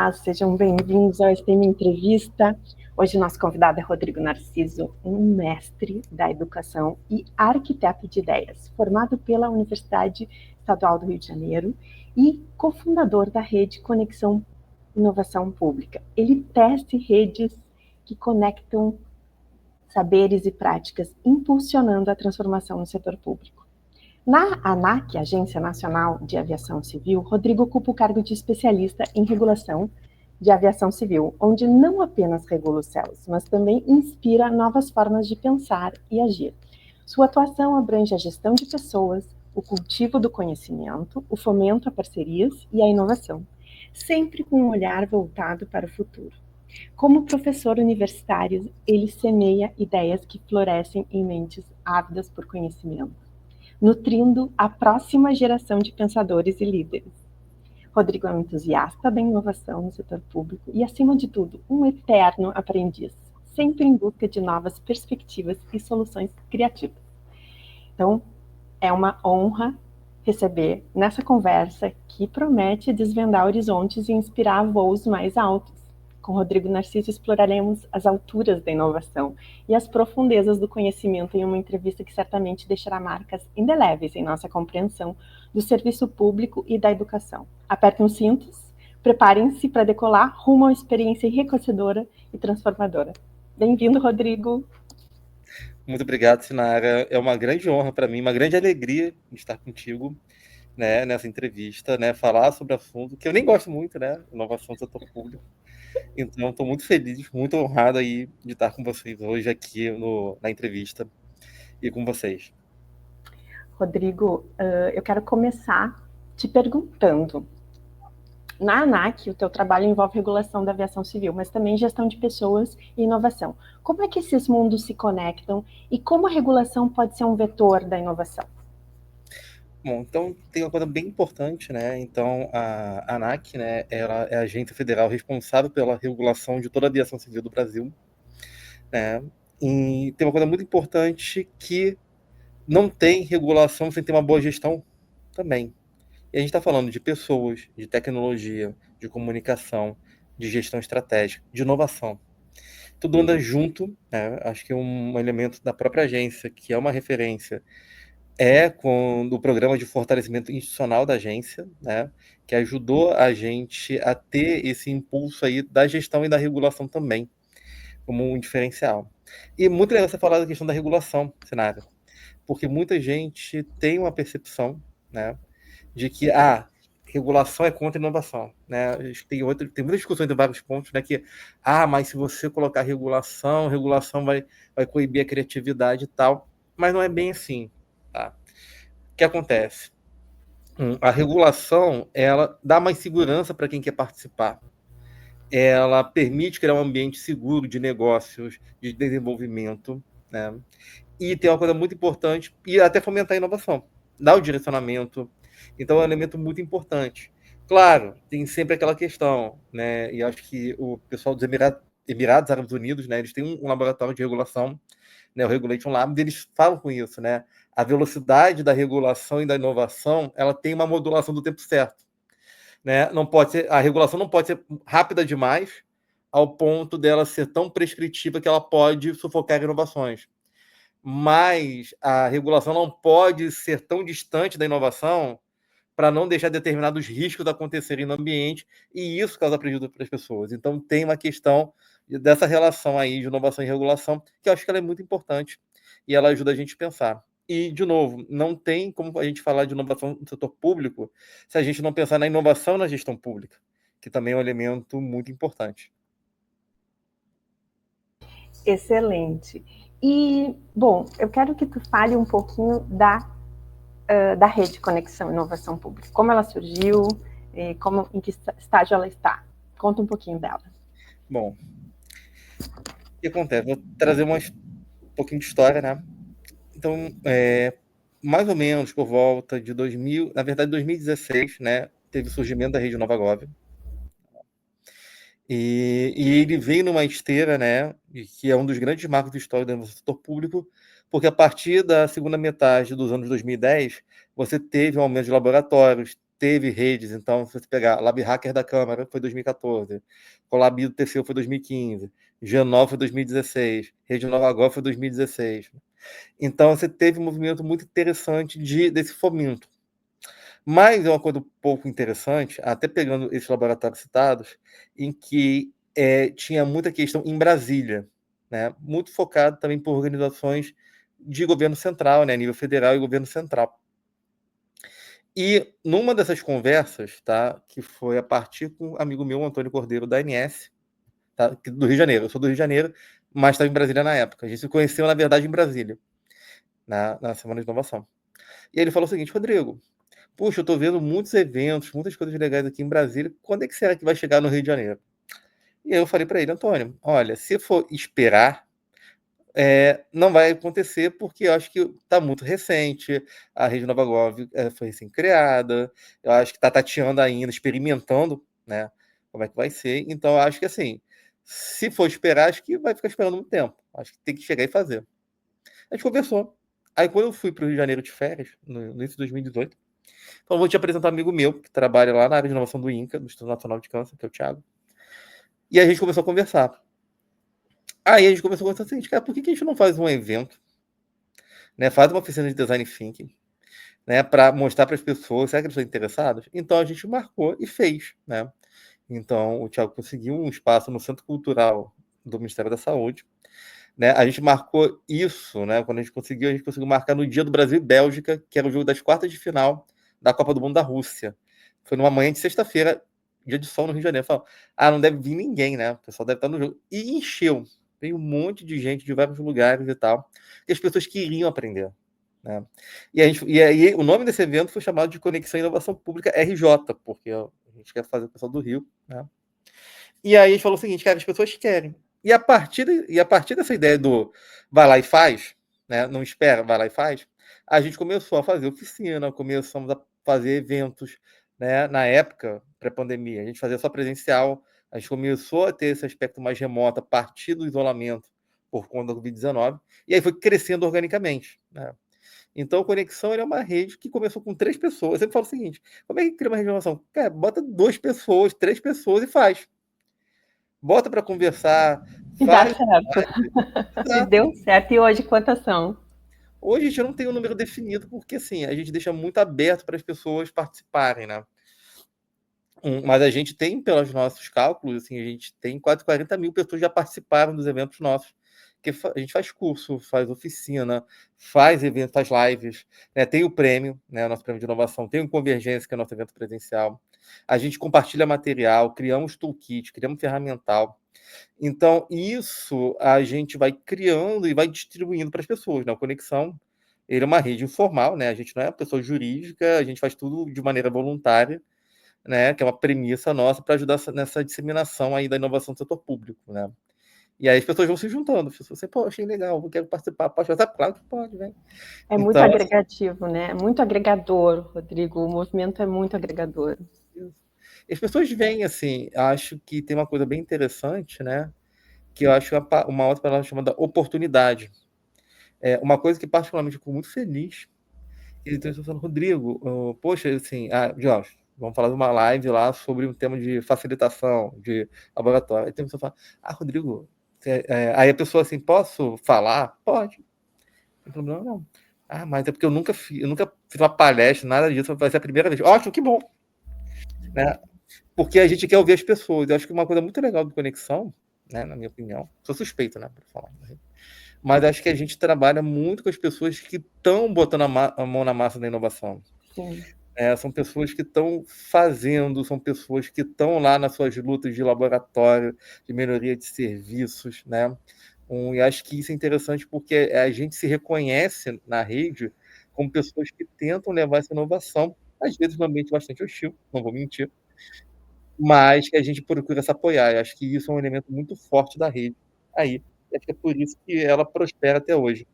Olá, sejam bem-vindos ao STM Entrevista. Hoje nosso convidado é Rodrigo Narciso, um mestre da educação e arquiteto de ideias, formado pela Universidade Estadual do Rio de Janeiro e cofundador da rede Conexão Inovação Pública. Ele tece redes que conectam saberes e práticas, impulsionando a transformação no setor público. Na ANAC, Agência Nacional de Aviação Civil, Rodrigo ocupa o cargo de especialista em regulação de aviação civil, onde não apenas regula os céus, mas também inspira novas formas de pensar e agir. Sua atuação abrange a gestão de pessoas, o cultivo do conhecimento, o fomento a parcerias e a inovação, sempre com um olhar voltado para o futuro. Como professor universitário, ele semeia ideias que florescem em mentes ávidas por conhecimento, nutrindo a próxima geração de pensadores e líderes. Rodrigo é um entusiasta da inovação no setor público e, acima de tudo, um eterno aprendiz, sempre em busca de novas perspectivas e soluções criativas. Então, é uma honra receber nessa conversa que promete desvendar horizontes e inspirar voos mais altos. Com Rodrigo Narciso exploraremos as alturas da inovação e as profundezas do conhecimento em uma entrevista que certamente deixará marcas indeléveis em nossa compreensão do serviço público e da educação. Apertem os cintos, preparem-se para decolar rumo a uma experiência enriquecedora e transformadora. Bem-vindo, Rodrigo. Muito obrigado, Sinara. É uma grande honra para mim, uma grande alegria de estar contigo, né, nessa entrevista, né, falar sobre assunto que eu nem gosto muito, né, inovação do setor público. Então, estou muito feliz, muito honrado aí de estar com vocês hoje aqui na entrevista e com vocês. Rodrigo, eu quero começar te perguntando. Na ANAC, o teu trabalho envolve regulação da aviação civil, mas também gestão de pessoas e inovação. Como é que esses mundos se conectam e como a regulação pode ser um vetor da inovação? Bom, então tem uma coisa bem importante, né? Então a ANAC, né, ela é a agência federal responsável pela regulação de toda a aviação civil do Brasil, né? E tem uma coisa muito importante que não tem regulação sem ter uma boa gestão também. E a gente está falando de pessoas, de tecnologia, de comunicação, de gestão estratégica, de inovação. Tudo anda junto, né? Acho que um elemento da própria agência, que é uma referência, é com o programa de fortalecimento institucional da agência, né? Que ajudou a gente a ter esse impulso aí da gestão e da regulação também, como um diferencial. E muito legal você falar da questão da regulação, Sinara, porque muita gente tem uma percepção, né, de que regulação é contra a inovação, né? Tem muitas discussões em vários pontos, né, que mas se você colocar regulação vai coibir a criatividade e tal, mas não é bem assim, tá? O que acontece? A regulação, ela dá mais segurança para quem quer participar. Ela permite criar um ambiente seguro de negócios, de desenvolvimento, né? E tem uma coisa muito importante, e até fomentar a inovação, dar o direcionamento. Então é um elemento muito importante. Claro, tem sempre aquela questão, né? E acho que o pessoal dos Emirados Árabes Unidos, né, eles têm um laboratório de regulação, né, o Regulation Lab, eles falam com isso, né? A velocidade da regulação e da inovação, ela tem uma modulação do tempo certo, né? Não pode ser, a regulação não pode ser rápida demais ao ponto dela ser tão prescritiva que ela pode sufocar inovações. Mas a regulação não pode ser tão distante da inovação para não deixar determinados riscos acontecerem no ambiente, e isso causa prejuízo para as pessoas. Então, tem uma questão dessa relação aí de inovação e regulação, que eu acho que ela é muito importante, e ela ajuda a gente a pensar. E, de novo, não tem como a gente falar de inovação no setor público se a gente não pensar na inovação na gestão pública, que também é um elemento muito importante. Excelente. E, bom, eu quero que tu fale um pouquinho da rede Conexão Inovação Pública. Como ela surgiu, em que estágio ela está. Conta um pouquinho dela. Bom, o que acontece? Vou trazer um pouquinho de história, né? Então, mais ou menos por volta de 2000, na verdade 2016, né, teve o surgimento da Rede Nova Gov. E ele veio numa esteira, né, que é um dos grandes marcos da história do setor público, porque a partir da segunda metade dos anos 2010, você teve um aumento de laboratórios, teve redes. Então, se você pegar Lab Hacker da Câmara, foi 2014, Colab do TCU foi 2015, G9 foi 2016, Rede Nova Agora foi 2016. Então, você teve um movimento muito interessante desse fomento. Mas é uma coisa um pouco interessante, até pegando esses laboratórios citados, em que tinha muita questão em Brasília, né? Muito focado também por organizações de governo central, né? Nível federal e governo central. E numa dessas conversas, tá, que foi a partir com um amigo meu, Antônio Cordeiro, da ANS, tá, do Rio de Janeiro. Eu sou do Rio de Janeiro, mas estava em Brasília na época. A gente se conheceu, na verdade, em Brasília, na Semana de Inovação. E ele falou o seguinte: Rodrigo, puxa, eu tô vendo muitos eventos, muitas coisas legais aqui em Brasília. Quando é que será que vai chegar no Rio de Janeiro? E aí eu falei para ele: Antônio, olha, se for esperar, não vai acontecer, porque eu acho que está muito recente, a Rede Nova Gov foi recém-criada, eu acho que está tateando ainda, experimentando, né, como é que vai ser. Então, eu acho que, assim, se for esperar, acho que vai ficar esperando muito tempo. Acho que tem que chegar e fazer. A gente conversou. Aí, quando eu fui para o Rio de Janeiro de férias, no início de 2018, então, eu vou te apresentar um amigo meu, que trabalha lá na área de inovação do INCA, do Instituto Nacional de Câncer, que é o Thiago. E a gente começou a conversar. Aí a gente começou a conversar o seguinte: cara, por que a gente não faz um evento, né? Faz uma oficina de design thinking, né? Para mostrar para as pessoas, será que eles estão interessados? Então a gente marcou e fez, né? Então o Thiago conseguiu um espaço no Centro Cultural do Ministério da Saúde, né? A gente marcou isso, né? Quando a gente conseguiu marcar no dia do Brasil e Bélgica, que era o jogo das quartas de final da Copa do Mundo da Rússia. Foi numa manhã de sexta-feira, dia de sol no Rio de Janeiro. Falou, não deve vir ninguém, né? O pessoal deve estar no jogo. E encheu. Veio um monte de gente de vários lugares e tal. E as pessoas queriam aprender, né? E aí o nome desse evento foi chamado de Conexão e Inovação Pública RJ, porque a gente quer fazer o pessoal do Rio, né? E aí a gente falou o seguinte, cara, as pessoas querem. E a partir dessa ideia do vai lá e faz, né? Não espera, vai lá e faz, a gente começou a fazer oficina, começamos a fazer eventos, né? Na época, pré-pandemia, a gente fazia só presencial, a gente começou a ter esse aspecto mais remoto a partir do isolamento por conta do Covid-19, e aí foi crescendo organicamente, né? Então, a Conexão é uma rede que começou com 3 pessoas. Eu sempre falo o seguinte: como é que cria uma rede de inovação? Cara, bota 2 pessoas, 3 pessoas e faz. Bota para conversar, E dá faz. certo. E Exato. deu certo. E hoje, quantas são? Hoje a gente não tem um número definido, porque assim, a gente deixa muito aberto para as pessoas participarem, né? Mas a gente tem, pelos nossos cálculos, assim, a gente tem quase 40 mil pessoas que já participaram dos eventos nossos. Que a gente faz curso, faz oficina, faz evento, faz lives, né? Tem o prêmio, né? O nosso prêmio de inovação, tem o Convergência, que é o nosso evento presencial. A gente compartilha material, criamos toolkit, criamos ferramental. Então, isso a gente vai criando e vai distribuindo para as pessoas, né? O Conexão, ele é uma rede informal, né? A gente não é uma pessoa jurídica, a gente faz tudo de maneira voluntária, né? Que é uma premissa nossa para ajudar nessa disseminação aí da inovação do setor público, né? E aí as pessoas vão se juntando, as pessoas assim, pô, achei legal, eu quero participar, pode fazer? Claro que pode, vem. É muito Então, agregativo, né? É muito agregador, Rodrigo. O movimento é muito agregador. as pessoas veem assim, acho que tem uma coisa bem interessante, né? Que eu acho uma outra palavra chamada oportunidade. É uma coisa que particularmente eu fico muito feliz. Ele está falando, Rodrigo, poxa, assim, digamos, vamos falar de uma live lá sobre um tema de facilitação de laboratório. Aí tem uma pessoa que fala, Rodrigo, aí a pessoa assim, posso falar? Pode, não tem problema não. Mas é porque eu nunca fiz uma palestra, nada disso, vai ser a primeira vez. Ótimo, que bom, né? Porque a gente quer ouvir as pessoas. Eu acho que uma coisa muito legal do Conexão, né, na minha opinião, sou suspeito, né, para falar, mas acho que a gente trabalha muito com as pessoas que estão botando a mão na massa da inovação. Sim. São pessoas que estão fazendo, são pessoas que estão lá nas suas lutas de laboratório, de melhoria de serviços, né? E acho que isso é interessante porque a gente se reconhece na rede como pessoas que tentam levar essa inovação, às vezes num ambiente bastante hostil, não vou mentir, mas que a gente procura se apoiar. Eu acho que isso é um elemento muito forte da rede aí. E acho que é por isso que ela prospera até hoje.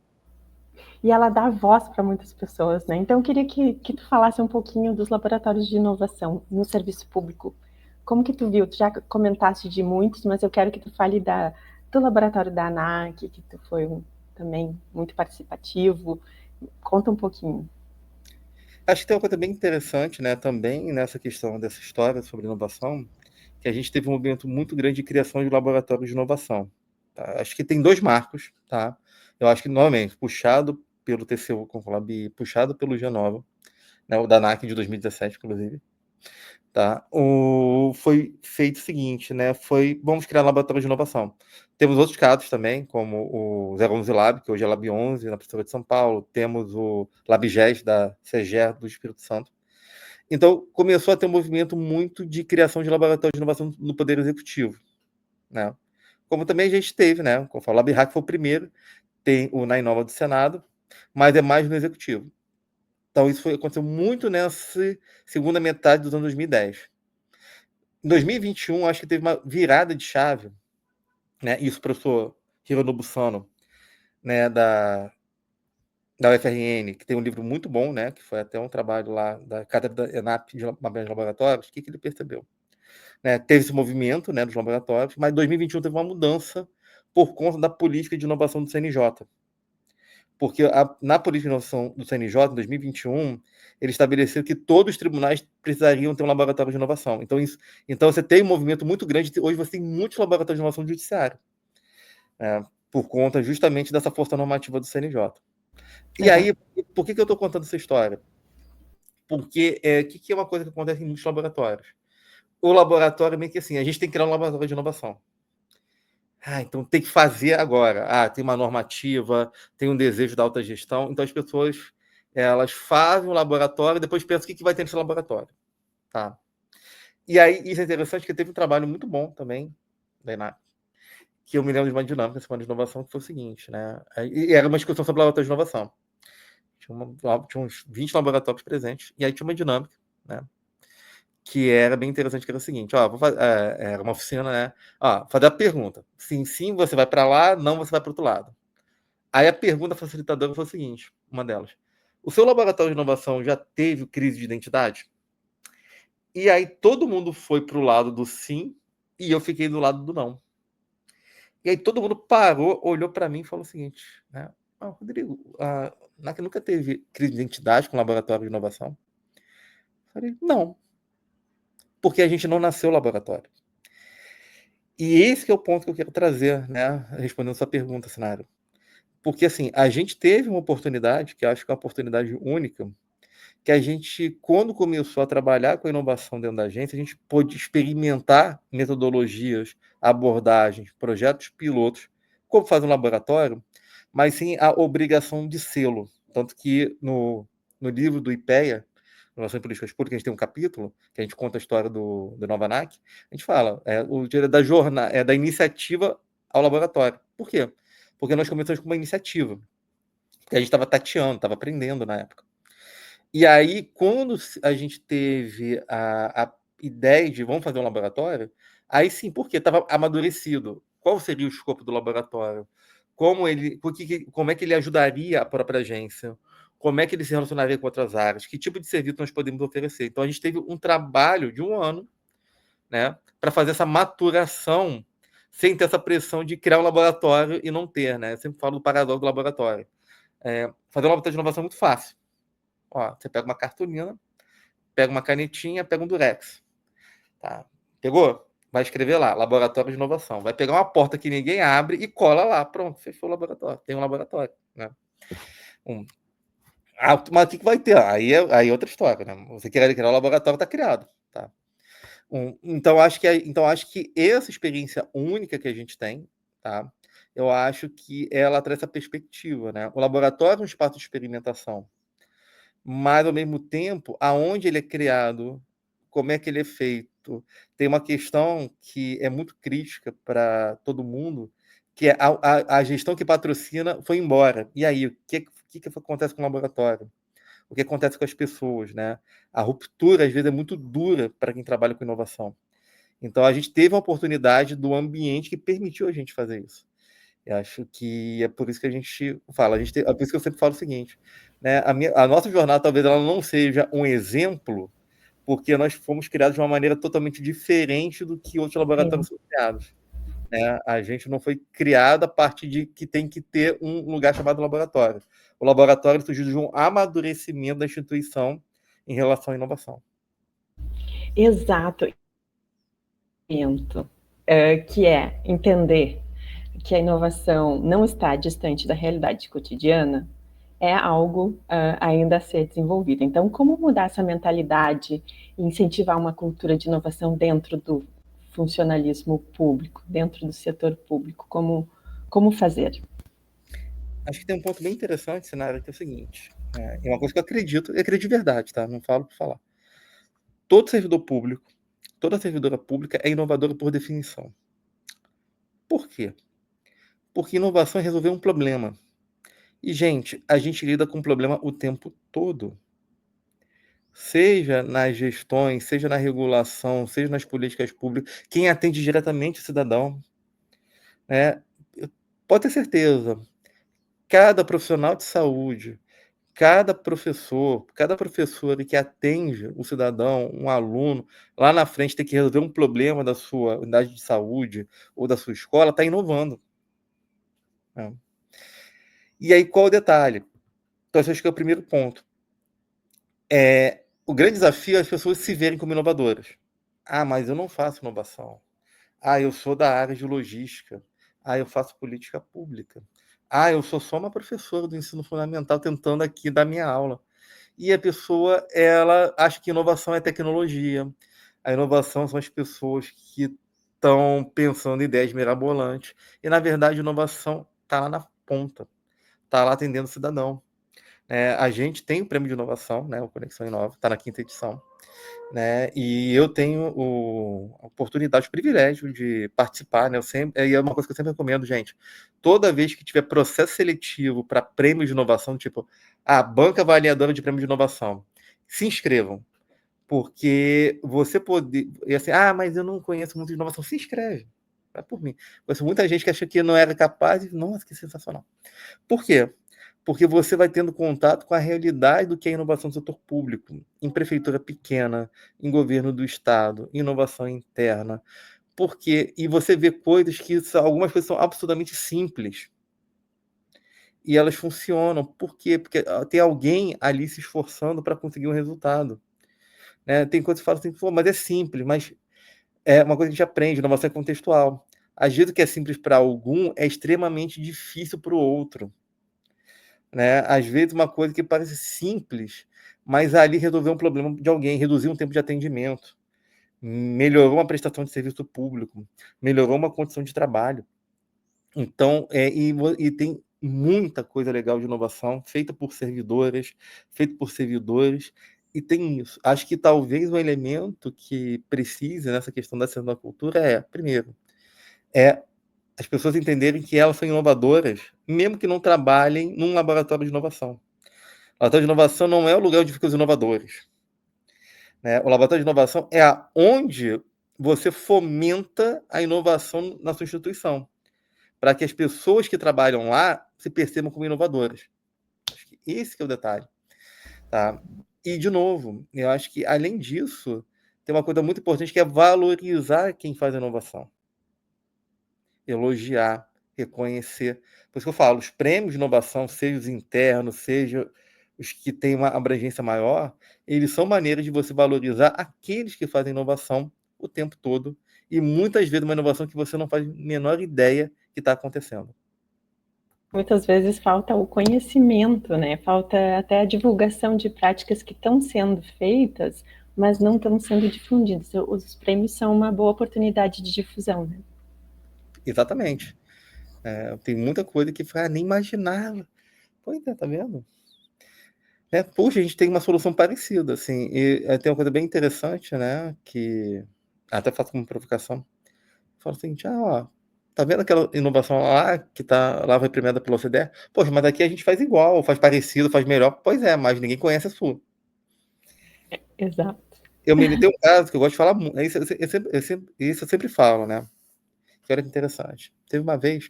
E ela dá voz para muitas pessoas, né? Então, eu queria que tu falasse um pouquinho dos laboratórios de inovação no serviço público. Como que tu viu? Tu já comentaste de muitos, mas eu quero que tu fale do laboratório da ANAC, que tu foi também muito participativo. Conta um pouquinho. Acho que tem uma coisa bem interessante, né, também nessa questão dessa história sobre inovação, que a gente teve um movimento muito grande de criação de laboratórios de inovação. Tá? Acho que tem dois marcos, tá? Eu acho que, novamente, puxado pelo TCU Concolab, puxado pelo Genova, né, o da NAC de 2017, inclusive, tá? Foi feito o seguinte, né? Vamos criar um laboratório de inovação. Temos outros casos também, como o 011 Lab, que hoje é Lab 11, na Prefeitura de São Paulo. Temos o LabGES, da CEGER, do Espírito Santo. Então, começou a ter um movimento muito de criação de laboratórios de inovação no Poder Executivo, né? Como também a gente teve, né? Como eu falo, o LabHack foi o primeiro, tem o Na Inova do Senado, mas é mais no Executivo. Então, isso aconteceu muito nessa segunda metade dos anos 2010. Em 2021, acho que teve uma virada de chave, né? Isso o professor Hironobu Sano, né, da UFRN, que tem um livro muito bom, né, que foi até um trabalho lá da Cátedra da ENAP de Laboratórios. O que ele percebeu? Né, teve esse movimento, né, dos laboratórios, mas em 2021 teve uma mudança por conta da política de inovação do CNJ. Porque na política de inovação do CNJ, em 2021, ele estabeleceu que todos os tribunais precisariam ter um laboratório de inovação. Então você tem um movimento muito grande. Hoje você tem muitos laboratórios de inovação no judiciário, por conta justamente dessa força normativa do CNJ. E aí, por que eu estou contando essa história? Porque o que é uma coisa que acontece em muitos laboratórios? O laboratório meio que assim, a gente tem que criar um laboratório de inovação. Então tem que fazer agora. Tem uma normativa, tem um desejo da alta gestão. Então as pessoas elas fazem um laboratório e depois pensam o que vai ter nesse laboratório. Tá? E aí isso é interessante, porque teve um trabalho muito bom também da ENAP, que eu me lembro de uma dinâmica, semana de inovação, que foi o seguinte, né? E era uma discussão sobre laboratório de inovação. Tinha uns 20 laboratórios presentes, e aí tinha uma dinâmica, né? Que era bem interessante, que era o seguinte, era uma oficina, né? Fazer a pergunta. Sim, você vai para lá, não, você vai para o outro lado. Aí a pergunta facilitadora foi o seguinte, uma delas. O seu laboratório de inovação já teve crise de identidade? E aí todo mundo foi para o lado do sim, e eu fiquei do lado do não. E aí todo mundo parou, olhou para mim e falou o seguinte, né? Rodrigo, a NAC nunca teve crise de identidade com o laboratório de inovação? Eu falei, não. Porque a gente não nasceu laboratório. E esse que é o ponto que eu quero trazer, né? Respondendo a sua pergunta, Cenário. Porque, assim, a gente teve uma oportunidade, que acho que é uma oportunidade única, que a gente, quando começou a trabalhar com a inovação dentro da agência, a gente pôde experimentar metodologias, abordagens, projetos pilotos, como faz um laboratório, mas sem a obrigação de selo. Tanto que no livro do IPEA, Inovação em Políticas Públicas, a gente tem um capítulo que a gente conta a história do Nova NAC, a gente fala o dia da jornada, da iniciativa ao laboratório. Por quê? Porque nós começamos com uma iniciativa, porque a gente estava tateando, estava aprendendo na época. E aí, quando a gente teve a ideia de vamos fazer um laboratório, aí sim, porque estava amadurecido. Qual seria o escopo do laboratório? Como é que ele ajudaria a própria agência? Como é que ele se relacionaria com outras áreas? Que tipo de serviço nós podemos oferecer? Então, a gente teve um trabalho de um ano, né, para fazer essa maturação sem ter essa pressão de criar um laboratório e não ter, né? Eu sempre falo do paradoxo do laboratório. Fazer um laboratório de inovação é muito fácil. Você pega uma cartolina, pega uma canetinha, pega um durex. Tá? Pegou? Vai escrever lá, laboratório de inovação. Vai pegar uma porta que ninguém abre e cola lá. Pronto, fechou o laboratório. Tem um laboratório. Né? Mas o que vai ter? Aí é outra história. Né? Você quer criar o laboratório, está criado. Tá? Então, acho que essa experiência única que a gente tem, tá? Eu acho que ela traz essa perspectiva. Né? O laboratório é um espaço de experimentação, mas, ao mesmo tempo, aonde ele é criado, como é que ele é feito. Tem uma questão que é muito crítica para todo mundo, que é a gestão que patrocina foi embora. E aí, o que acontece com o laboratório? O que acontece com as pessoas? Né? A ruptura, às vezes, é muito dura para quem trabalha com inovação. Então, a gente teve a oportunidade do ambiente que permitiu a gente fazer isso. Eu acho que é por isso que a gente fala. É por isso que eu sempre falo o seguinte, né? A nossa jornada talvez ela não seja um exemplo, porque nós fomos criados de uma maneira totalmente diferente do que outros laboratórios são criados. Né? A gente não foi criado a partir de que tem que ter um lugar chamado laboratório. O laboratório surgiu de um amadurecimento da instituição em relação à inovação. Exato. Que é entender que a inovação não está distante da realidade cotidiana, é algo ainda a ser desenvolvido. Então, como mudar essa mentalidade e incentivar uma cultura de inovação dentro do funcionalismo público, dentro do setor público? Como fazer? Acho que tem um ponto bem interessante, Sinara, que é o seguinte, é uma coisa que eu acredito de verdade, tá? Não falo por falar. Todo servidor público, toda servidora pública é inovadora por definição. Por quê? Porque inovação é resolver um problema. E, gente, a gente lida com problema o tempo todo. Seja nas gestões, seja na regulação, seja nas políticas públicas, quem atende diretamente o cidadão, né? Pode ter certeza, cada profissional de saúde, cada professor, cada professora que atende o cidadão, um aluno, lá na frente tem que resolver um problema da sua unidade de saúde ou da sua escola, está inovando. Né? E aí, qual o detalhe? Então, esse acho que é o primeiro ponto. O grande desafio é as pessoas se verem como inovadoras. Ah, mas eu não faço inovação. Ah, eu sou da área de logística. Ah, eu faço política pública. Ah, eu sou só uma professora do ensino fundamental tentando aqui dar minha aula. E a pessoa, ela acha que inovação é tecnologia. A inovação são as pessoas que estão pensando em ideias mirabolantes. E, na verdade, a inovação está lá na ponta. Está lá atendendo o cidadão. A gente tem o prêmio de inovação, né, o Conexão Inova, está na 5ª edição. Né? E eu tenho a oportunidade, o privilégio de participar, né? E é uma coisa que eu sempre recomendo, gente. Toda vez que tiver processo seletivo para prêmios de inovação, tipo a banca avaliadora de prêmio de inovação, se inscrevam. Porque você poder. E assim, mas eu não conheço muito de inovação. Se inscreve. Vai por mim. Conheço muita gente que achou que não era capaz e, nossa, que sensacional. Por quê? Porque você vai tendo contato com a realidade do que é inovação no setor público, em prefeitura pequena, em governo do estado, inovação interna. E você vê coisas que algumas coisas são absurdamente simples e elas funcionam. Por quê? Porque tem alguém ali se esforçando para conseguir um resultado. Né? Tem coisas que falam assim, mas é simples, mas é uma coisa que a gente aprende, inovação é contextual. Às vezes o que é simples para algum é extremamente difícil para o outro. Né? Às vezes uma coisa que parece simples, mas ali resolveu um problema de alguém, reduziu um tempo de atendimento, melhorou uma prestação de serviço público, melhorou uma condição de trabalho. Então, e tem muita coisa legal de inovação feita por servidoras, feita por servidores, e tem isso. Acho que talvez o elemento que precise nessa questão da cultura primeiro, as pessoas entenderem que elas são inovadoras, mesmo que não trabalhem num laboratório de inovação. O laboratório de inovação não é o lugar onde ficam os inovadores. Né? O laboratório de inovação é onde você fomenta a inovação na sua instituição, para que as pessoas que trabalham lá se percebam como inovadoras. Acho que esse que é o detalhe. Tá? E, de novo, eu acho que, além disso, tem uma coisa muito importante que é valorizar quem faz a inovação. Elogiar, reconhecer. Por isso que eu falo, os prêmios de inovação, seja os internos, seja os que têm uma abrangência maior, eles são maneiras de você valorizar aqueles que fazem inovação o tempo todo, e muitas vezes uma inovação que você não faz a menor ideia que está acontecendo. Muitas vezes falta o conhecimento, né? Falta até a divulgação de práticas que estão sendo feitas, mas não estão sendo difundidas. Os prêmios são uma boa oportunidade de difusão, né? Exatamente. Tem muita coisa que nem imaginava. Pois é, tá vendo? Puxa, a gente tem uma solução parecida, assim, e tem uma coisa bem interessante, né, que até faço como provocação. Falo o seguinte, ó, tá vendo aquela inovação lá que lá foi premiada pela OCDE? Poxa, mas aqui a gente faz igual, faz parecido, faz melhor. Pois é, mas ninguém conhece a sua. Exato. Eu me tem um caso que eu gosto de falar muito, isso eu sempre falo, né, que olha que interessante. Teve uma vez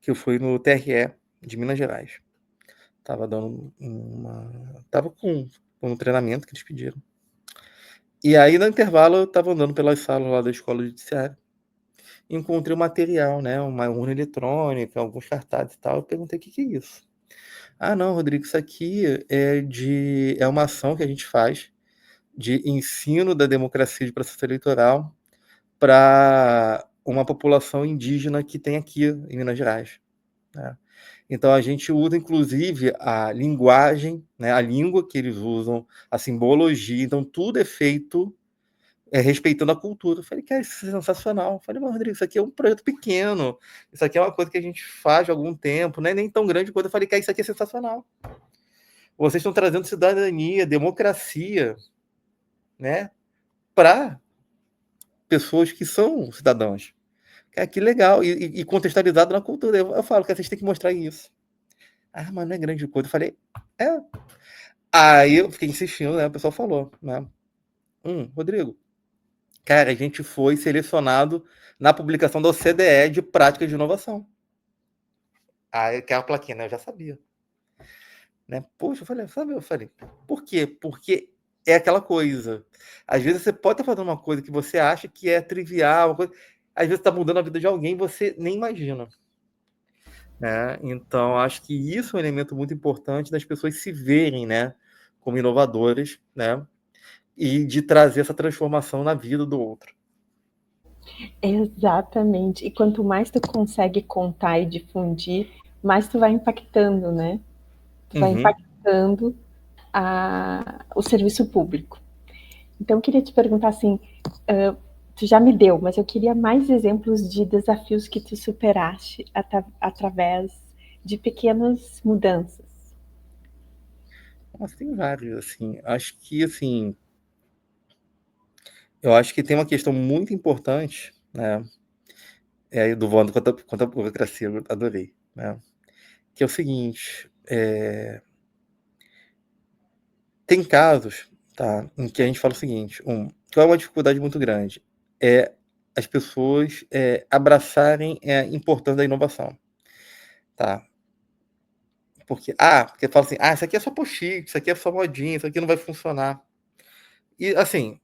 que eu fui no TRE de Minas Gerais. Tava com um treinamento que eles pediram. E aí, no intervalo, eu estava andando pelas salas lá da escola judiciária. Encontrei um material, né? Uma urna eletrônica, alguns cartazes e tal. Eu perguntei o que é isso. Ah, não, Rodrigo, isso aqui é uma ação que a gente faz de ensino da democracia de processo eleitoral para uma população indígena que tem aqui em Minas Gerais, né? Então a gente usa inclusive a linguagem, né, a língua que eles usam, a simbologia, então tudo é feito respeitando a cultura. Eu falei, cara, isso é sensacional. Eu falei, mas Rodrigo, isso aqui é um projeto pequeno, isso aqui é uma coisa que a gente faz há algum tempo, não é nem tão grande quanto. Eu falei, cara, isso aqui é sensacional. Vocês estão trazendo cidadania, democracia, né, para pessoas que são cidadãos. Cara, que legal, e contextualizado na cultura. Eu falo que vocês têm que mostrar isso. Ah, mas não é grande coisa. Eu falei, é. Aí eu fiquei insistindo, né? O pessoal falou, né? Rodrigo, cara, a gente foi selecionado na publicação da OCDE de práticas de inovação. Aí aquela plaquinha, né? Eu já sabia. Né? Poxa, eu falei, sabe? Eu falei, por quê? Porque é aquela coisa. Às vezes você pode estar fazendo uma coisa que você acha que é trivial, uma coisa... às vezes está mudando a vida de alguém e você nem imagina. Né? Então, acho que isso é um elemento muito importante das pessoas se verem, né, como inovadoras, né, e de trazer essa transformação na vida do outro. Exatamente. E quanto mais tu consegue contar e difundir, mais tu vai impactando, né? Tu vai Uhum. impactando o serviço público. Então, eu queria te perguntar assim, tu já me deu, mas eu queria mais exemplos de desafios que tu superaste através de pequenas mudanças. Mas tem vários, assim. Acho que, assim, eu acho que tem uma questão muito importante, né, do voando contra a burocracia, eu adorei, né, que é o seguinte, tem casos, tá, em que a gente fala o seguinte, qual é uma dificuldade muito grande? É as pessoas abraçarem a importância da inovação, tá? Porque fala assim, isso aqui é só post-it, isso aqui é só modinha, isso aqui não vai funcionar. E, assim,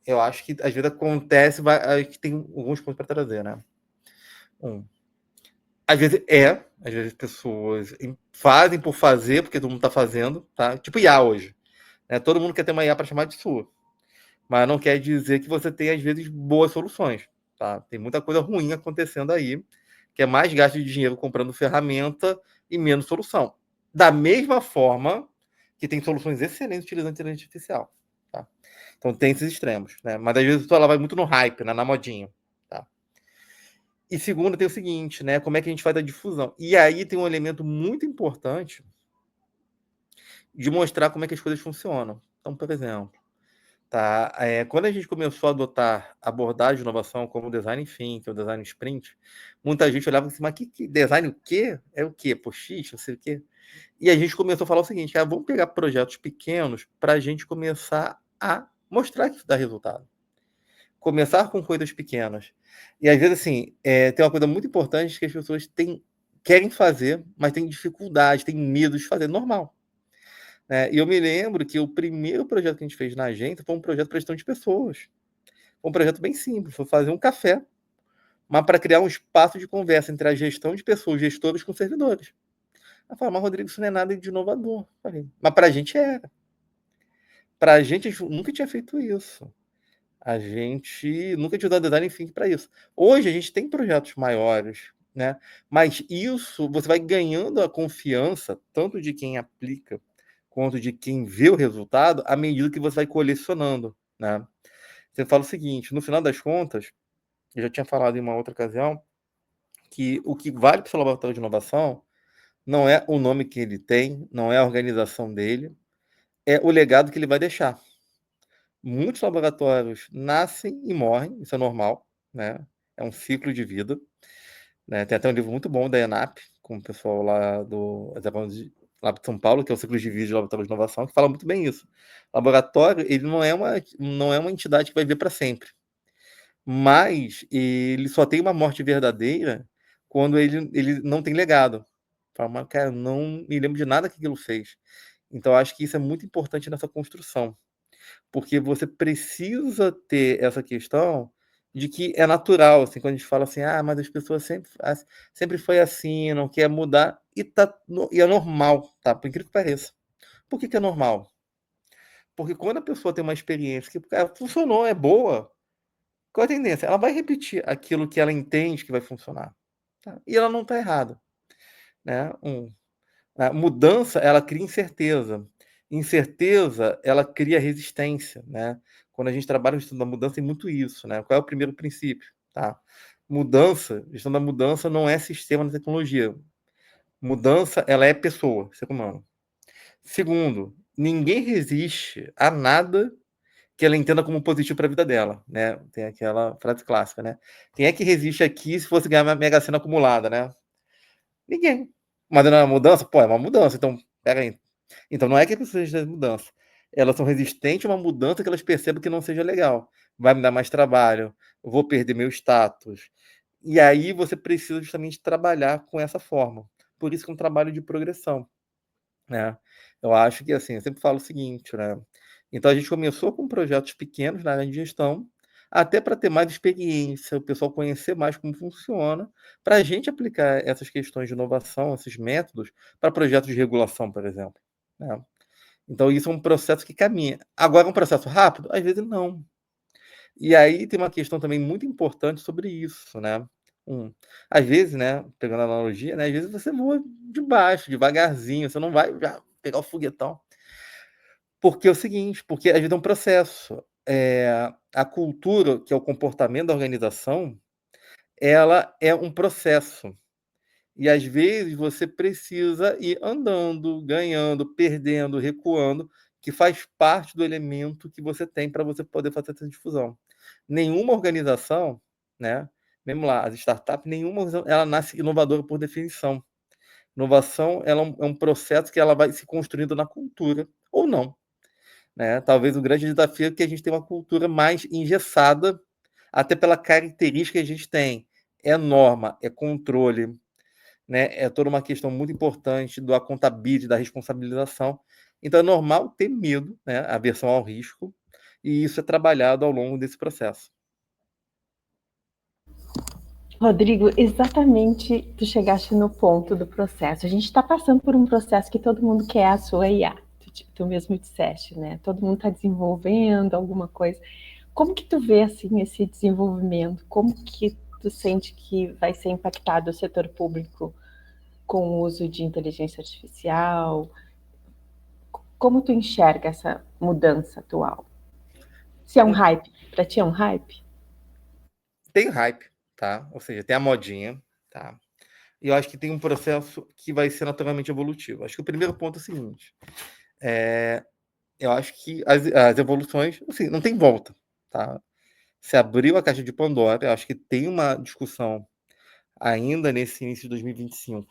eu acho que às vezes acontece, que tem alguns pontos para trazer, né? Às vezes pessoas fazem por fazer, porque todo mundo está fazendo, tá? Tipo IA hoje, né? Todo mundo quer ter uma IA para chamar de sua, mas não quer dizer que você tem, às vezes, boas soluções, tá? Tem muita coisa ruim acontecendo aí, que é mais gasto de dinheiro comprando ferramenta e menos solução. Da mesma forma que tem soluções excelentes utilizando inteligência artificial, tá? Então tem esses extremos, né? Mas às vezes ela vai muito no hype, né? Na modinha, tá? E segundo, tem o seguinte, né? Como é que a gente faz a difusão? E aí tem um elemento muito importante de mostrar como é que as coisas funcionam. Então, por exemplo, tá? Quando a gente começou a adotar abordagem de inovação como o design thinking, o design sprint, muita gente olhava assim, mas que design o quê? É o quê? Post-it, não sei o quê. E a gente começou a falar o seguinte, vamos pegar projetos pequenos para a gente começar a mostrar que isso dá resultado. Começar com coisas pequenas. E às vezes, assim, tem uma coisa muito importante que as pessoas querem fazer, mas têm dificuldade, têm medo de fazer. Normal. E eu me lembro que o primeiro projeto que a gente fez na agência foi um projeto para gestão de pessoas. Foi um projeto bem simples, foi fazer um café, mas para criar um espaço de conversa entre a gestão de pessoas, gestores com servidores. Eu falei, mas Rodrigo, isso não é nada de inovador. Falei, mas para a gente era. Para a gente nunca tinha feito isso. A gente nunca tinha usado design thinking para isso. Hoje a gente tem projetos maiores, né? Mas isso você vai ganhando a confiança tanto de quem aplica quanto de quem vê o resultado à medida que você vai colecionando, né? Você fala o seguinte, no final das contas, eu já tinha falado em uma outra ocasião, que o que vale para o seu laboratório de inovação não é o nome que ele tem, não é a organização dele, é o legado que ele vai deixar. Muitos laboratórios nascem e morrem, isso é normal, né? É um ciclo de vida, né? Tem até um livro muito bom da ENAP, com o pessoal lá de São Paulo, que é o Ciclo de Vida de Laboratório de Inovação, que fala muito bem isso. O laboratório, ele não é uma entidade que vai viver para sempre, mas ele só tem uma morte verdadeira quando ele não tem legado. Fala, mas, cara, não me lembro de nada que aquilo fez. Então, acho que isso é muito importante nessa construção, porque você precisa ter essa questão de que é natural, assim, quando a gente fala assim, mas as pessoas sempre foi assim, não quer mudar. e é normal, tá? Por incrível que pareça. Por que é normal? Porque quando a pessoa tem uma experiência que funcionou, é boa, qual é a tendência? Ela vai repetir aquilo que ela entende que vai funcionar. Tá? E ela não está errada. Né? A mudança, ela cria incerteza. Incerteza, ela cria resistência. Né? Quando a gente trabalha no estudo da mudança, tem muito isso. Né? Qual é o primeiro princípio? Tá? Gestão da mudança não é sistema de tecnologia. Mudança, ela é pessoa, ser humano. Segundo, ninguém resiste a nada que ela entenda como positivo para a vida dela, né? Tem aquela frase clássica, né? Quem é que resiste aqui se fosse ganhar uma Mega Sena acumulada, né? Ninguém. Mas não é uma mudança? Pô, é uma mudança. Então, pega aí. Então, não é que as pessoas resistem à mudança. Elas são resistentes a uma mudança que elas percebam que não seja legal. Vai me dar mais trabalho, eu vou perder meu status. E aí você precisa justamente trabalhar com essa forma. Por isso que é um trabalho de progressão, né? Eu acho que, assim, eu sempre falo o seguinte, né? Então, a gente começou com projetos pequenos na área de gestão, até para ter mais experiência, o pessoal conhecer mais como funciona, para a gente aplicar essas questões de inovação, esses métodos, para projetos de regulação, por exemplo, né? Então, isso é um processo que caminha. Agora, é um processo rápido? Às vezes, não. E aí tem uma questão também muito importante sobre isso, né? Às vezes, né, pegando a analogia, né, às vezes você voa de baixo, devagarzinho, você não vai já pegar o foguetão. Porque é o seguinte, porque às vezes é um processo. A cultura, que é o comportamento da organização, ela é um processo. E às vezes você precisa ir andando, ganhando, perdendo, recuando, que faz parte do elemento que você tem para você poder fazer essa difusão. Nenhuma organização, né? Mesmo lá, as startups, nenhuma organização, ela nasce inovadora por definição. Inovação ela é um processo que ela vai se construindo na cultura, ou não. Né? Talvez o grande desafio é que a gente tem uma cultura mais engessada, até pela característica que a gente tem. É norma, é controle, né? É toda uma questão muito importante do accountability, da responsabilização. Então é normal ter medo, né? Aversão ao risco, e isso é trabalhado ao longo desse processo. Rodrigo, exatamente tu chegaste no ponto do processo. A gente está passando por um processo que todo mundo quer a sua IA. Tu mesmo disseste, né? Todo mundo está desenvolvendo alguma coisa. Como que tu vê assim esse desenvolvimento? Como que tu sente que vai ser impactado o setor público com o uso de inteligência artificial? Como tu enxerga essa mudança atual? Se é um hype, para ti é um hype? Tem hype, tá? Ou seja, tem a modinha, tá? E eu acho que tem um processo que vai ser naturalmente evolutivo. Acho que o primeiro ponto é o seguinte: eu acho que as evoluções, assim, não tem volta, tá? Se abriu a caixa de Pandora, eu acho que tem uma discussão ainda nesse início de 2025,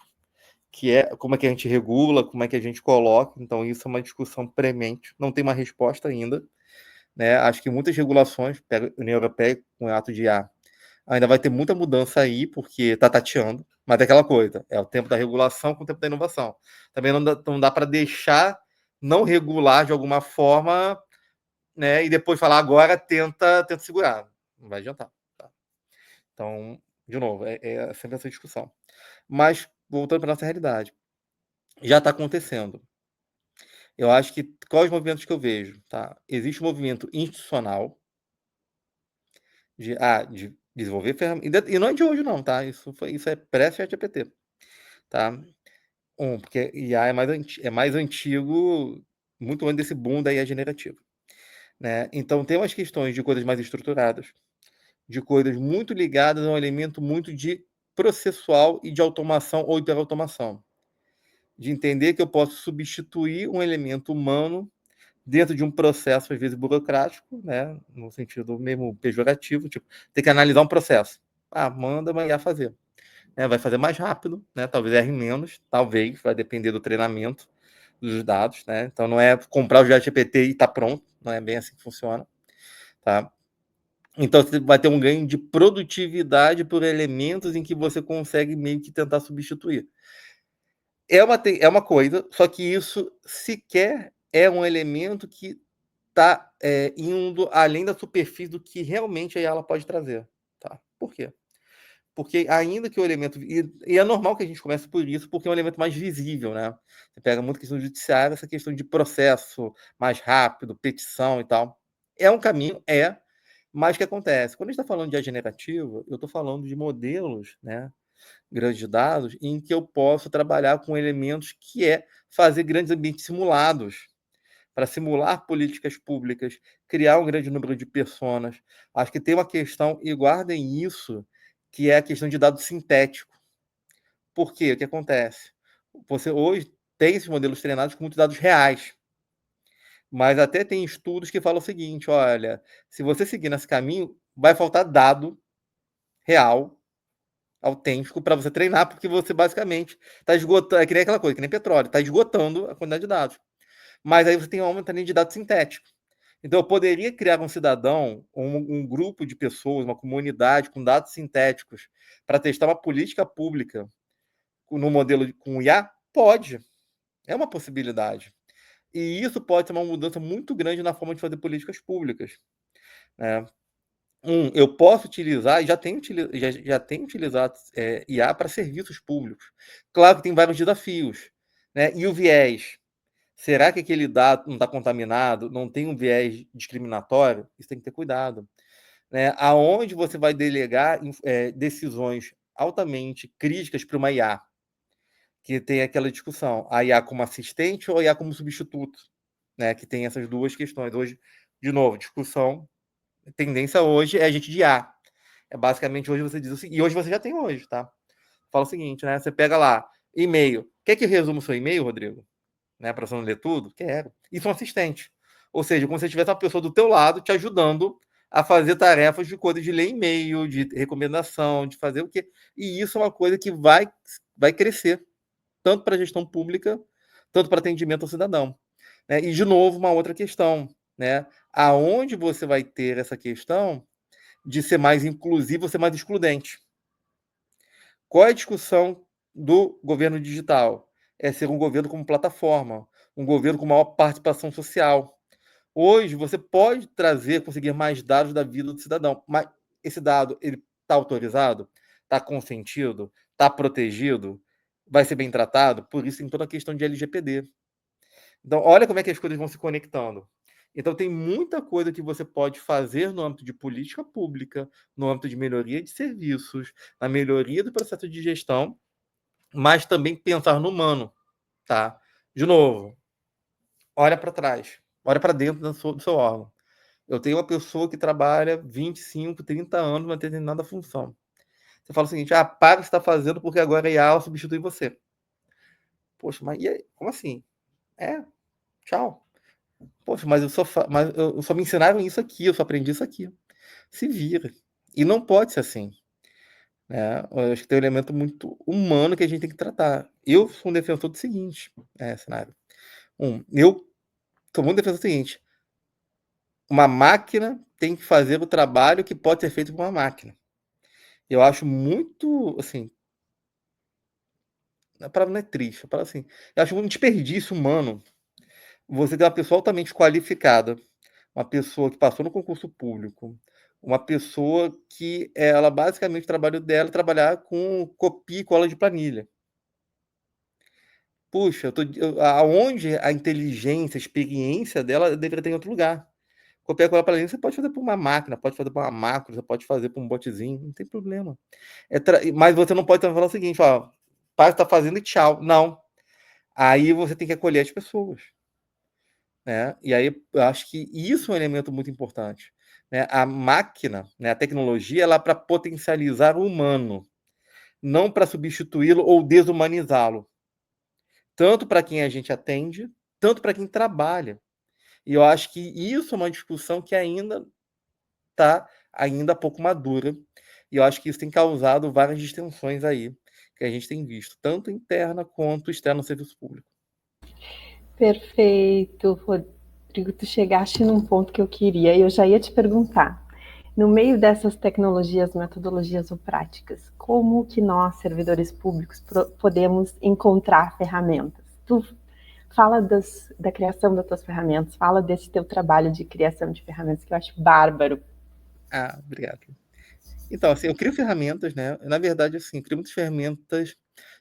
que é como é que a gente regula, como é que a gente coloca. Então, isso é uma discussão premente, não tem uma resposta ainda. Né? Acho que muitas regulações, pega a União Europeia com o ato de IA, ainda vai ter muita mudança aí, porque está tateando, mas é aquela coisa, é o tempo da regulação com o tempo da inovação. Também não dá para deixar não regular de alguma forma, né? E depois falar agora tenta segurar. Não vai adiantar. Tá? Então, de novo, é sempre essa discussão. Mas, voltando para a nossa realidade, já está acontecendo. Eu acho que quais os movimentos que eu vejo? Tá? Existe um movimento institucional de desenvolver ferramentas. E não é de hoje, não, tá? Isso é pré-ChatGPT. Tá? Porque IA é mais antigo, muito antes desse boom da IA generativa. Né? Então, tem umas questões de coisas mais estruturadas, de coisas muito ligadas a um elemento muito de processual e de automação ou hiperautomação. De entender que eu posso substituir um elemento humano dentro de um processo, às vezes, burocrático, né? No sentido mesmo pejorativo, tipo, ter que analisar um processo. Manda uma IA fazer. Vai fazer mais rápido, né? Talvez erre menos, talvez, vai depender do treinamento dos dados, né? Então não é comprar o ChatGPT e está pronto, não é bem assim que funciona, tá? Então você vai ter um ganho de produtividade por elementos em que você consegue meio que tentar substituir. É uma coisa, só que isso sequer é um elemento que está indo além da superfície do que realmente ela pode trazer. Tá? Por quê? Porque ainda que o elemento... E é normal que a gente comece por isso, porque é um elemento mais visível, né? Você pega muito questão judiciária, essa questão de processo mais rápido, petição e tal. É um caminho, mas o que acontece? Quando a gente está falando de IA generativa, eu estou falando de modelos, né, grandes dados, em que eu posso trabalhar com elementos que é fazer grandes ambientes simulados, para simular políticas públicas, criar um grande número de personas. Acho que tem uma questão, e guardem isso, que é a questão de dado sintético. Por quê? O que acontece? Você hoje tem esses modelos treinados com muitos dados reais, mas até tem estudos que falam o seguinte: olha, se você seguir nesse caminho, vai faltar dado real, autêntico, para você treinar, porque você basicamente está esgotando, é que nem aquela coisa, que nem petróleo, está esgotando a quantidade de dados. Mas aí você tem um aumento de dados sintéticos. Então, eu poderia criar um cidadão, um grupo de pessoas, uma comunidade com dados sintéticos para testar uma política pública no modelo com IA? Pode. É uma possibilidade. E isso pode ser uma mudança muito grande na forma de fazer políticas públicas. Né? Eu posso utilizar, e já tenho utilizado IA para serviços públicos. Claro que tem vários desafios. Né? E o viés? Será que aquele dado não está contaminado, não tem um viés discriminatório? Isso tem que ter cuidado. Né? Aonde você vai delegar decisões altamente críticas para uma IA? Que tem aquela discussão, a IA como assistente ou a IA como substituto? Né? Que tem essas duas questões. Hoje, de novo, discussão, a tendência hoje é a gente de IA. É basicamente hoje você diz o seguinte, e hoje você já tem hoje, tá? Fala o seguinte, né? Você pega lá, e-mail. Quer que eu resuma o seu e-mail, Rodrigo? Né, para você não ler tudo? Quero. Isso é um assistente. Ou seja, como se tivesse uma pessoa do teu lado te ajudando a fazer tarefas de coisa de ler e-mail, de recomendação, de fazer o quê? E isso é uma coisa que vai crescer, tanto para a gestão pública, tanto para atendimento ao cidadão. Né? E, de novo, uma outra questão. Né? Aonde você vai ter essa questão de ser mais inclusivo ou ser mais excludente? Qual é a discussão do governo digital? É ser um governo como plataforma, um governo com maior participação social. Hoje, você pode conseguir mais dados da vida do cidadão, mas esse dado ele está autorizado? Está consentido? Está protegido? Vai ser bem tratado? Por isso tem toda a questão de LGPD. Então, olha como é que as coisas vão se conectando. Então, tem muita coisa que você pode fazer no âmbito de política pública, no âmbito de melhoria de serviços, na melhoria do processo de gestão, mas também pensar no humano, tá? De novo, olha para trás, olha para dentro do seu órgão. Eu tenho uma pessoa que trabalha 25, 30 anos numa determinada função. Você fala o seguinte, para o que você está fazendo porque agora a IA substitui você. Poxa, mas e aí? Como assim? Tchau. Poxa, mas eu só me ensinaram isso aqui, eu só aprendi isso aqui. Se vira. E não pode ser assim. Né? Eu acho que tem um elemento muito humano que a gente tem que tratar. Eu sou um defensor do seguinte, cenário. Eu sou muito defensor do seguinte: uma máquina tem que fazer o trabalho que pode ser feito por uma máquina. Eu acho muito, assim, a palavra não é triste, a palavra assim, eu acho um desperdício humano você ter uma pessoa altamente qualificada, uma pessoa que passou no concurso público, uma pessoa que ela basicamente o trabalho dela é trabalhar com copia e cola de planilha. Puxa, aonde a inteligência, a experiência dela deveria ter em outro lugar. Copiar e colar planilha você pode fazer por uma máquina, pode fazer por uma macro, você pode fazer por um botzinho, não tem problema. Mas você não pode também falar o seguinte, ó, pai está fazendo e tchau. Não. Aí você tem que acolher as pessoas. Né? E aí eu acho que isso é um elemento muito importante. Né? A máquina, né, a tecnologia, ela é para potencializar o humano, não para substituí-lo ou desumanizá-lo. Tanto para quem a gente atende, tanto para quem trabalha. E eu acho que isso é uma discussão que ainda está ainda pouco madura. E eu acho que isso tem causado várias distensões aí, que a gente tem visto, tanto interna quanto externa no serviço público. Perfeito, Rodrigo, tu chegaste num ponto que eu queria, e eu já ia te perguntar. No meio dessas tecnologias, metodologias ou práticas, como que nós, servidores públicos, podemos encontrar ferramentas? Tu fala da criação das tuas ferramentas, fala desse teu trabalho de criação de ferramentas, que eu acho bárbaro. Obrigado. Então, assim, eu crio ferramentas, né? Na verdade, assim, eu crio muitas ferramentas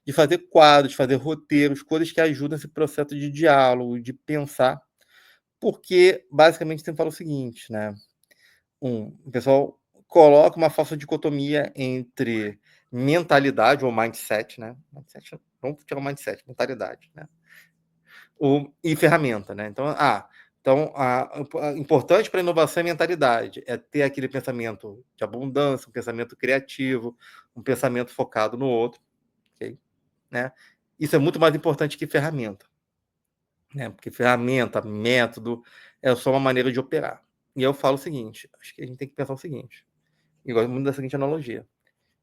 de fazer quadros, fazer roteiros, coisas que ajudam esse processo de diálogo, de pensar, porque basicamente sempre fala o seguinte, né? O pessoal coloca uma falsa dicotomia entre mentalidade ou mindset, né? Mindset, vamos tirar o mindset, mentalidade, né? E ferramenta, né? Então, importante para a inovação é mentalidade, é ter aquele pensamento de abundância, um pensamento criativo, um pensamento focado no outro, ok? Né? Isso é muito mais importante que ferramenta, né? Porque ferramenta, método, é só uma maneira de operar. E eu falo o seguinte, acho que a gente tem que pensar o seguinte, e gosto muito da seguinte analogia.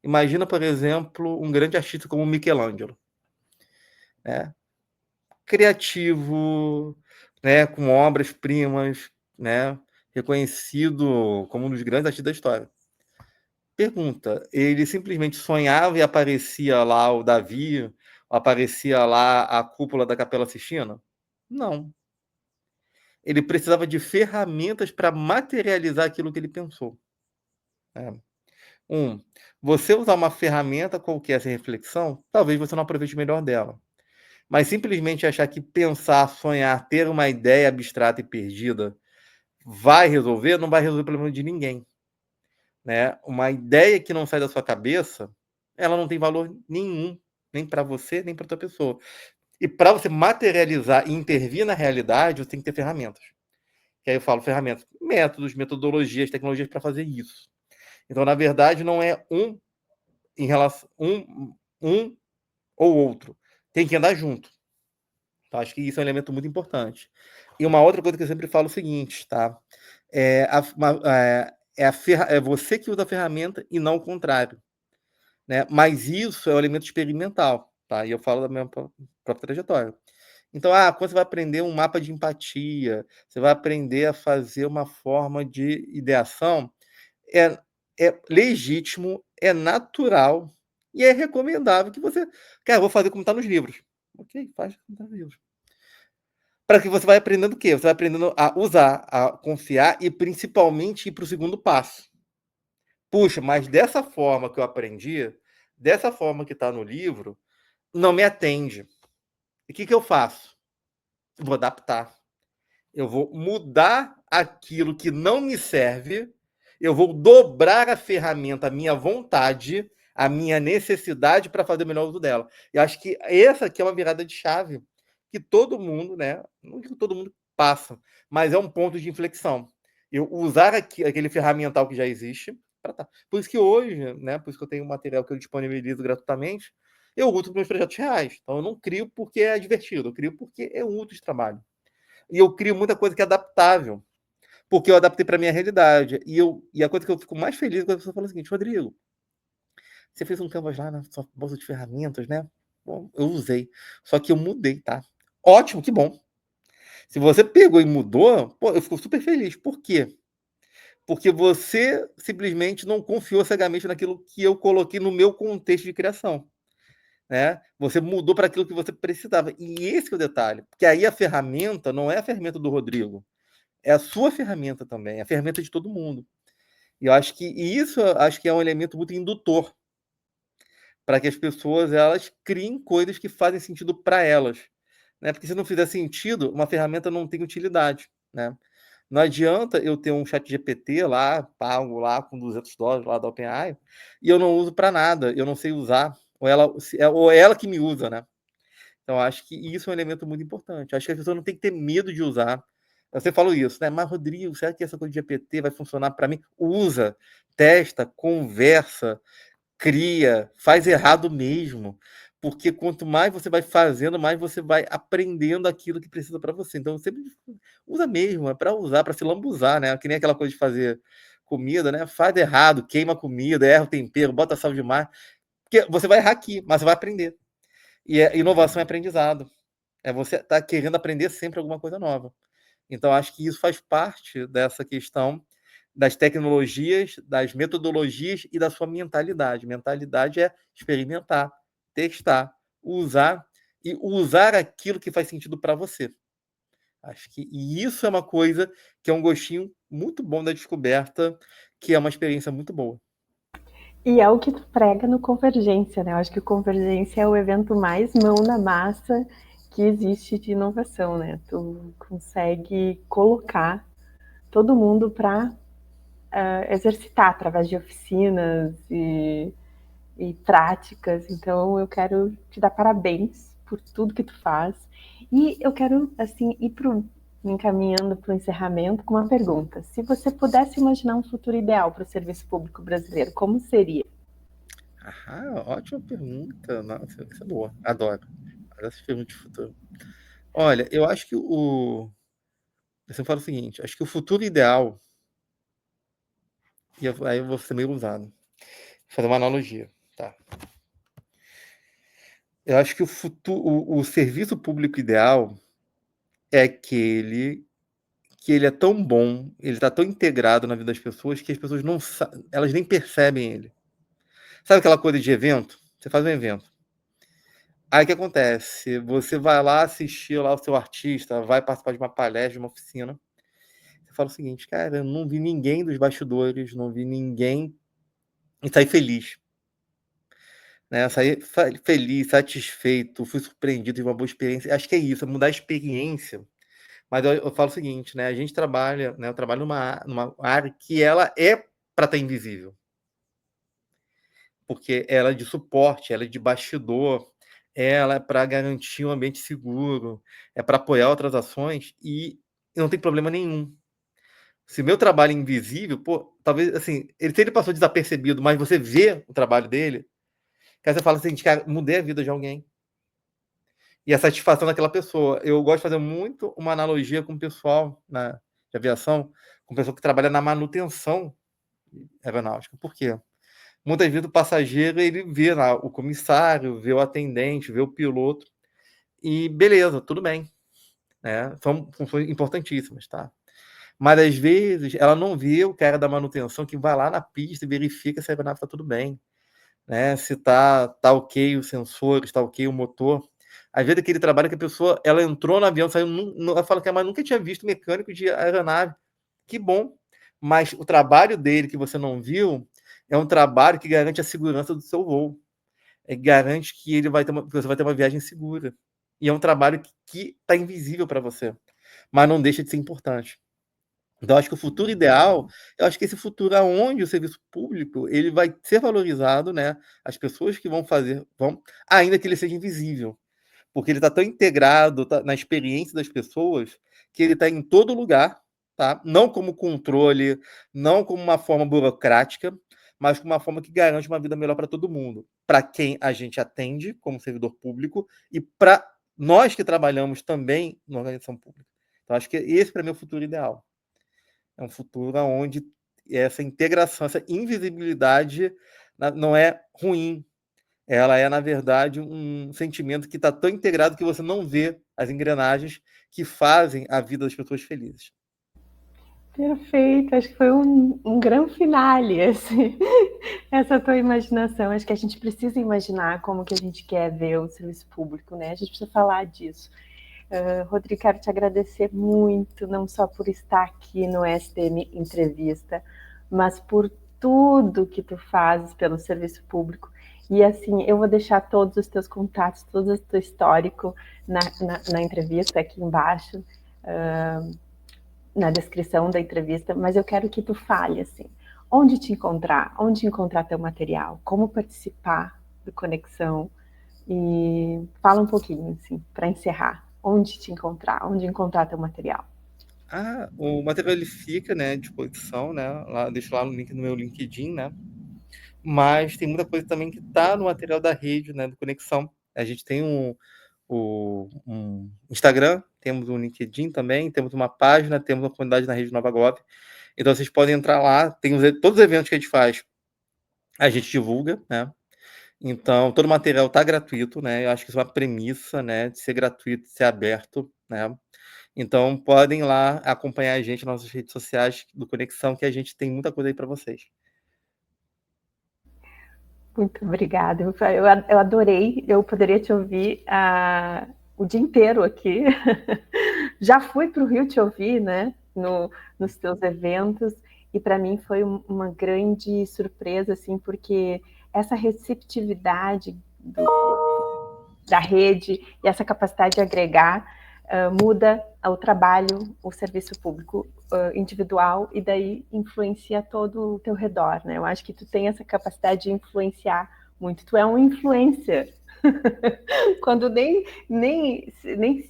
Imagina, por exemplo, um grande artista como Michelangelo, né? Criativo, né, com obras-primas, né, reconhecido como um dos grandes artistas da história. Pergunta, ele simplesmente sonhava e aparecia lá o Davi, aparecia lá a cúpula da Capela Sistina? Não. Ele precisava de ferramentas para materializar aquilo que ele pensou. Né? Você usar uma ferramenta qualquer sem reflexão, talvez você não aproveite melhor dela. Mas simplesmente achar que pensar, sonhar, ter uma ideia abstrata e perdida vai resolver, não vai resolver o problema de ninguém. Né? Uma ideia que não sai da sua cabeça, ela não tem valor nenhum, nem para você, nem para outra pessoa. E para você materializar e intervir na realidade, você tem que ter ferramentas. Que aí eu falo ferramentas, métodos, metodologias, tecnologias para fazer isso. Então, na verdade, não é em relação um ou outro. Tem que andar junto. Então, acho que isso é um elemento muito importante. E uma outra coisa que eu sempre falo é o seguinte, tá? É você que usa a ferramenta e não o contrário. Né? Mas isso é um elemento experimental, tá? E eu falo da minha própria trajetória. Então, quando você vai aprender um mapa de empatia, você vai aprender a fazer uma forma de ideação, é, é legítimo, é natural e é recomendável que você... Cara, eu vou fazer como está nos livros. Ok, faz como está nos livros. Para que você vai aprendendo o quê? Você vai aprendendo a usar, a confiar e principalmente ir para o segundo passo. Puxa, mas dessa forma que eu aprendi, dessa forma que está no livro, não me atende. E o que eu faço? Vou adaptar. Eu vou mudar aquilo que não me serve, eu vou dobrar a ferramenta, a minha vontade, a minha necessidade para fazer o melhor uso dela. E acho que essa aqui é uma virada de chave que todo mundo, né? Não digo todo mundo passa, mas é um ponto de inflexão. Eu usar aquele ferramental que já existe. Por isso que hoje, né? Por isso que eu tenho um material que eu disponibilizo gratuitamente, eu uso para meus projetos reais. Então eu não crio porque é divertido, eu crio porque é útil de trabalho. E eu crio muita coisa que é adaptável, porque eu adaptei para a minha realidade. E a coisa que eu fico mais feliz é quando a pessoa fala o seguinte: Rodrigo, você fez um canvas lá na sua bolsa de ferramentas, né? Bom, eu usei. Só que eu mudei, tá? Ótimo, que bom. Se você pegou e mudou, pô, eu fico super feliz. Por quê? Porque você simplesmente não confiou cegamente naquilo que eu coloquei no meu contexto de criação. Né? Você mudou para aquilo que você precisava. E esse é o detalhe. Porque aí a ferramenta não é a ferramenta do Rodrigo. É a sua ferramenta também, é a ferramenta de todo mundo. E eu acho que isso acho que é um elemento muito indutor para que as pessoas elas criem coisas que fazem sentido para elas, né? Porque se não fizer sentido, uma ferramenta não tem utilidade, né? Não adianta eu ter um chat GPT lá, pago lá com $200 lá da OpenAI, e eu não uso para nada, eu não sei usar, ou ela que me usa, né? Então, acho que isso é um elemento muito importante. Acho que a pessoa não tem que ter medo de usar. Você falou isso, né? Mas, Rodrigo, será que essa coisa de GPT vai funcionar para mim? Usa, testa, conversa, cria, faz errado mesmo. Porque quanto mais você vai fazendo, mais você vai aprendendo aquilo que precisa para você. Então, sempre usa mesmo, é para usar, para se lambuzar, né? Que nem aquela coisa de fazer comida, né? Faz errado, queima a comida, erra o tempero, bota sal demais. Porque você vai errar aqui, mas você vai aprender. E inovação é aprendizado. É você estar querendo aprender sempre alguma coisa nova. Então, acho que isso faz parte dessa questão das tecnologias, das metodologias e da sua mentalidade. Mentalidade é experimentar, testar, usar e usar aquilo que faz sentido para você. Acho que e isso é uma coisa que é um gostinho muito bom da descoberta, que é uma experiência muito boa. E é o que tu prega no Convergência, né? Eu acho que o Convergência é o evento mais mão na massa que existe de inovação, né? Tu consegue colocar todo mundo para exercitar através de oficinas e práticas. Então, eu quero te dar parabéns por tudo que tu faz. E eu quero, assim, me encaminhando para o encerramento com uma pergunta. Se você pudesse imaginar um futuro ideal para o serviço público brasileiro, como seria? Ah, ótima pergunta. Nossa, isso é boa. Adoro. Adoro essas perguntas de futuro. Olha, eu acho que eu sempre falo o seguinte, acho que o futuro ideal, e aí eu vou ser meio usado, vou fazer uma analogia, tá? Eu acho que o serviço público ideal é aquele que ele é tão bom, ele está tão integrado na vida das pessoas que as pessoas não elas nem percebem ele. Sabe aquela coisa de evento? Você faz um evento. Aí o que acontece? Você vai lá assistir lá o seu artista, vai participar de uma palestra, de uma oficina. Você fala o seguinte, cara, eu não vi ninguém dos bastidores, não vi ninguém e sair feliz. Né? Sair feliz, satisfeito, fui surpreendido de uma boa experiência. Acho que é isso, é mudar a experiência. Mas eu falo o seguinte, né? A gente trabalha, né? Eu trabalho numa área que ela é para estar invisível. Porque ela é de suporte, ela é de bastidor, ela é para garantir um ambiente seguro, é para apoiar outras ações e não tem problema nenhum. Se meu trabalho é invisível, pô, talvez assim, se ele passou desapercebido, mas você vê o trabalho dele, que você fala assim, cara, mudei a vida de alguém. E a satisfação daquela pessoa. Eu gosto de fazer muito uma analogia com o pessoal de aviação, com o pessoal que trabalha na manutenção aeronáutica. Por quê? Muitas vezes o passageiro ele vê lá o comissário, vê o atendente, vê o piloto e beleza, tudo bem, né? São funções importantíssimas, tá? Mas às vezes ela não vê o cara da manutenção que vai lá na pista e verifica se a aeronave está tudo bem, né? Se tá ok os sensores, tá ok o motor. Às vezes aquele trabalho que a pessoa ela entrou no avião, saiu, ela fala que mas nunca tinha visto mecânico de aeronave. Que bom. Mas o trabalho dele que você não viu é um trabalho que garante a segurança do seu voo. Garante que que você vai ter uma viagem segura. E é um trabalho que está invisível para você, mas não deixa de ser importante. Então, acho que o futuro ideal, eu acho que esse futuro aonde o serviço público ele vai ser valorizado, né? As pessoas que vão fazer, ainda que ele seja invisível, porque ele está tão integrado na experiência das pessoas que ele está em todo lugar, tá? Não como controle, não como uma forma burocrática, mas como uma forma que garante uma vida melhor para todo mundo, para quem a gente atende como servidor público e para nós que trabalhamos também na organização pública. Então, acho que esse para mim é o futuro ideal. É um futuro onde essa integração, essa invisibilidade não é ruim. Ela é, na verdade, um sentimento que está tão integrado que você não vê as engrenagens que fazem a vida das pessoas felizes. Perfeito, acho que foi um grande finale essa tua imaginação. Acho que a gente precisa imaginar como que a gente quer ver o serviço público, né? A gente precisa falar disso. Rodrigo, quero te agradecer muito, não só por estar aqui no STM Entrevista, mas por tudo que tu fazes pelo serviço público. E assim, eu vou deixar todos os teus contatos, todo o teu histórico na entrevista aqui embaixo, na descrição da entrevista, mas eu quero que tu fale assim, onde encontrar teu material, como participar do Conexão, e fala um pouquinho, assim, para encerrar, onde encontrar teu material. O material ele fica, né, à disposição, né? Lá, deixo lá no link no meu LinkedIn, né? Mas tem muita coisa também que está no material da rede, né, do Conexão. A gente tem um Instagram, temos um LinkedIn também, temos uma página, temos uma comunidade na rede Nova Gov. Então vocês podem entrar lá, tem todos os eventos que a gente faz, a gente divulga, né? Então todo o material está gratuito, né? Eu acho que isso é uma premissa, né, de ser gratuito, de ser aberto, né? Então podem ir lá acompanhar a gente nas nossas redes sociais do Conexão, que a gente tem muita coisa aí para vocês. Muito obrigada. Eu adorei. Eu poderia te ouvir o dia inteiro aqui. Já fui para o Rio te ouvir, né? Nos teus eventos. e para mim foi uma grande surpresa, assim, porque essa receptividade da rede e essa capacidade de agregar muda o trabalho, o serviço público individual, e daí influencia todo o teu redor, né? Eu acho que tu tem essa capacidade de influenciar muito. Tu é um influencer. Quando nem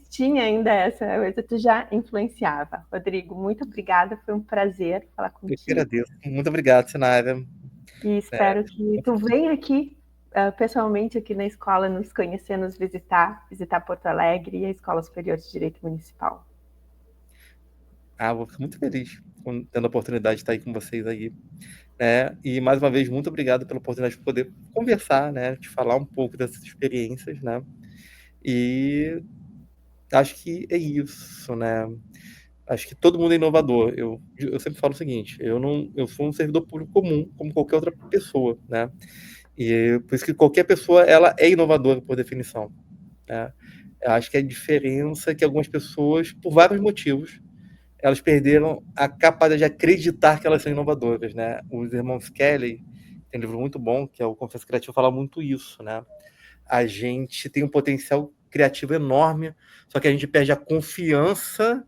tinha ainda essa coisa, tu já influenciava. Rodrigo, muito obrigada, foi um prazer falar Eu que contigo. agradeço. Muito obrigado, Sinara. E espero que tu venha aqui pessoalmente aqui na escola nos conhecer, nos visitar Porto Alegre e a Escola Superior de Direito Municipal. Vou ficar muito feliz tendo a oportunidade de estar aí com vocês aí, né? E mais uma vez, muito obrigado pela oportunidade de poder conversar, né? De falar um pouco dessas experiências, né? E acho que é isso, né? Acho que todo mundo é inovador. Eu sempre falo o seguinte: eu sou um servidor público comum, como qualquer outra pessoa, né? E por isso que qualquer pessoa ela é inovadora por definição, né? Eu acho que a diferença é que algumas pessoas, por vários motivos, elas perderam a capacidade de acreditar que elas são inovadoras, né? Os irmãos Kelly tem um livro muito bom que é o Confesso Criativo, fala muito isso, né? A gente tem um potencial criativo enorme, só que a gente perde a confiança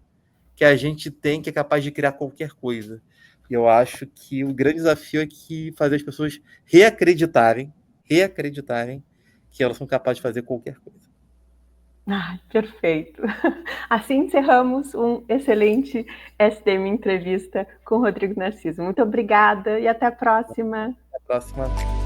que a gente tem, que é capaz de criar qualquer coisa. E eu acho que o grande desafio é que fazer as pessoas reacreditarem que elas são capazes de fazer qualquer coisa. Perfeito. Assim encerramos um excelente STM Entrevista com Rodrigo Narciso. Muito obrigada e até a próxima. Até a próxima.